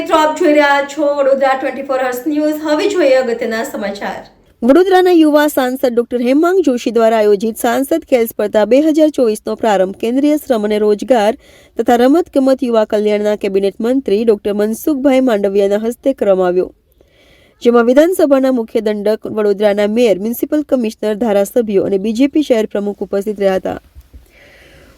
મિત્રો આપ જોઈ રહ્યા છો વડોદરા 24 અવર્સ ન્યૂઝ। હવે જોઈએ અગત્યના સમાચાર। વડોદરાના યુવા સાંસદ ડોક્ટર હેમાંગ જોશી દ્વારા આયોજિત સાંસદ ખેલ સ્પર્ધા 2024નો પ્રારંભ કેન્દ્રીય શ્રમ અને રોજગાર તથા રમતગમત યુવા કલ્યાણના કેબિનેટ મંત્રી ડોક્ટર મનસુખભાઈ માંડવિયાના હસ્તે કરવામાં આવ્યો, જેમાં વિધાનસભાના મુખ્ય દંડક, વડોદરાના મેયર, મ્યુનિસિપલ કમિશનર, ધારાસભ્યો અને બીજેપી શહેર પ્રમુખ ઉપસ્થિત રહ્યા હતા।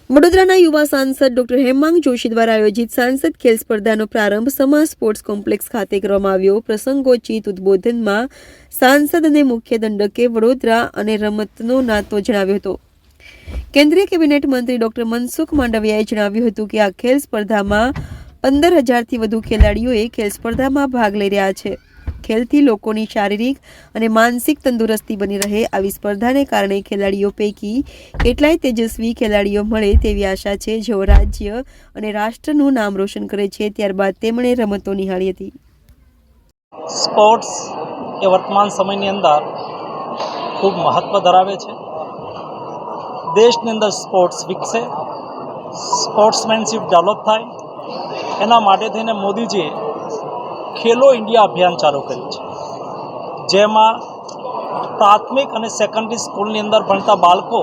વડોદરાના યુવા સાંસદ ડોક્ટર હેમાંગ જોશી દ્વારા આયોજિત સાંસદ ખેલ સ્પર્ધાનો પ્રારંભ સમા સ્પોર્ટ્સ કોમ્પ્લેક્સ ખાતે કરવામાં આવ્યો। પ્રસંગોચિત ઉદ્બોધનમાં સાંસદ અને મુખ્ય દંડકે વડોદરા અને રમતનો નાતો જણાવ્યો હતો। કેન્દ્રીય કેબિનેટ મંત્રી ડોક્ટર મનસુખ માંડવિયાએ જણાવ્યું હતું કે આ ખેલ સ્પર્ધામાં 15,000થી વધુ ખેલાડીઓએ ખેલ સ્પર્ધામાં ભાગ લઈ રહ્યા છે। ખેલથી લોકોની શારીરિક અને માનસિક તંદુરસ્તી બની રહે, આવી સ્પર્ધાને કારણે ખેલાડીઓ પૈકી કેટલાય તેજસ્વી ખેલાડીઓ મળે તેવી આશા છે, જેઓ રાજ્ય અને રાષ્ટ્રનું નામ રોશન કરે છે। ત્યારબાદ તેમણે રમતો નિહાળી હતી। સ્પોર્ટ્સ એ વર્તમાન સમયની અંદર ખૂબ મહત્વ ધરાવે છે। દેશની અંદર સ્પોર્ટ્સ વિકસે, સ્પોર્ટ્સમેનશીપ ડેવલપ થાય, એના માટે થઈને મોદીજીએ ખેલો ઇન્ડિયા અભિયાન ચાલુ કર્યું છે, જેમાં પ્રાથમિક અને સેકન્ડરી સ્કૂલની અંદર ભણતા બાળકો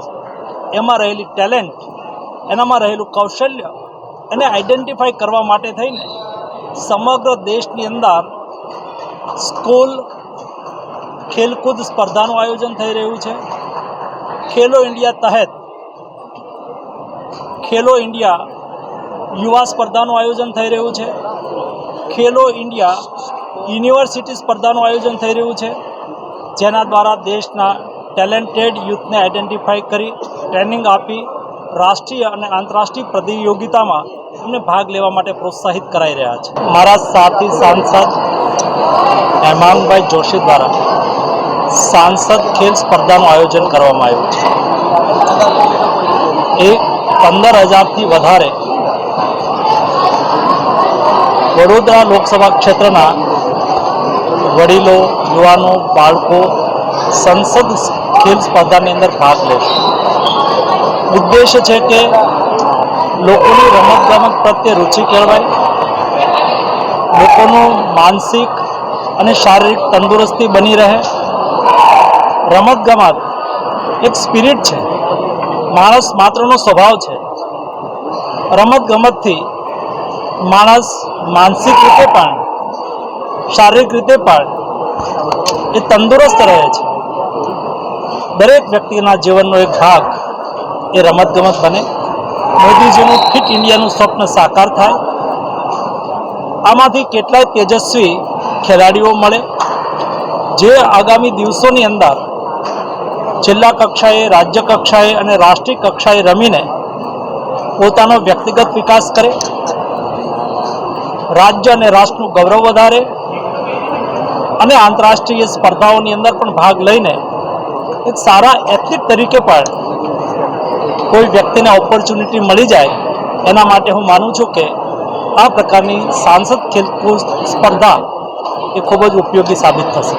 એમાં રહેલી ટેલેન્ટ, એનામાં રહેલું કૌશલ્ય એને આઈડેન્ટિફાઈ કરવા માટે થઈને સમગ્ર દેશની અંદર સ્કૂલ ખેલકૂદ સ્પર્ધાનું આયોજન થઈ રહ્યું છે। ખેલો ઇન્ડિયા તહેત ખેલો ઇન્ડિયા યુવા સ્પર્ધાનું આયોજન થઈ રહ્યું છે। ખેલો ઇન્ડિયા યુનિવર્સિટી સ્પર્ધાનું આયોજન થઈ રહ્યું છે, જેના દ્વારા દેશના ટેલેન્ટેડ યુથને આઈડેન્ટિફાઈ કરી ટ્રેનિંગ આપી રાષ્ટ્રીય અને આંતરરાષ્ટ્રીય પ્રતિયોગિતામાં એમને ભાગ લેવા માટે પ્રોત્સાહિત કરાઈ રહ્યા છે। મારા સાથી સાંસદ હેમાંગભાઈ જોશી દ્વારા સાંસદ ખેલ સ્પર્ધાનું આયોજન કરવામાં આવ્યું છે। એ 15,000થી વધારે વડોદરા લોકસભા ક્ષેત્રના વડીલો, યુવાનો, બાળકો સંસદ ખેલ સ્પર્ધાની અંદર ભાગ લેશે। ઉદ્દેશ્ય છે કે લોકોની રમતગમત પ્રત્યે રુચિ કેળવાય, લોકોનું માનસિક અને શારીરિક તંદુરસ્તી બની રહે। રમતગમત એક સ્પિરિટ છે, માણસ માત્રનો સ્વભાવ છે। રમતગમતથી માણસ માનસિક રીતે પણ શારીરિક રીતે પણ એ તંદુરસ્ત રહે છે। દરેક વ્યક્તિના જીવનનો એક ભાગ એ રમતગમત બને, મોદીજીનું ફિટ ઇન્ડિયાનું સ્વપ્ન સાકાર થાય। આમાંથી કેટલાય તેજસ્વી ખેલાડીઓ મળે, જે આગામી દિવસોની અંદર જિલ્લા કક્ષાએ, રાજ્ય કક્ષાએ અને રાષ્ટ્રીય કક્ષાએ રમીને પોતાનો વ્યક્તિગત વિકાસ કરે, રાજ્ય અને રાષ્ટ્રનું ગૌરવ વધારે અને આંતરરાષ્ટ્રીય સ્પર્ધાઓની અંદર પણ ભાગ લઈને એક સારા એથ્લીટ તરીકે પણ કોઈ વ્યક્તિને ઓપોર્ચ્યુનિટી મળી જાય, એના માટે હું માનું છું કે આ પ્રકારની સાંસદ ખેલકૂદ સ્પર્ધા એ ખૂબ જ ઉપયોગી સાબિત થશે।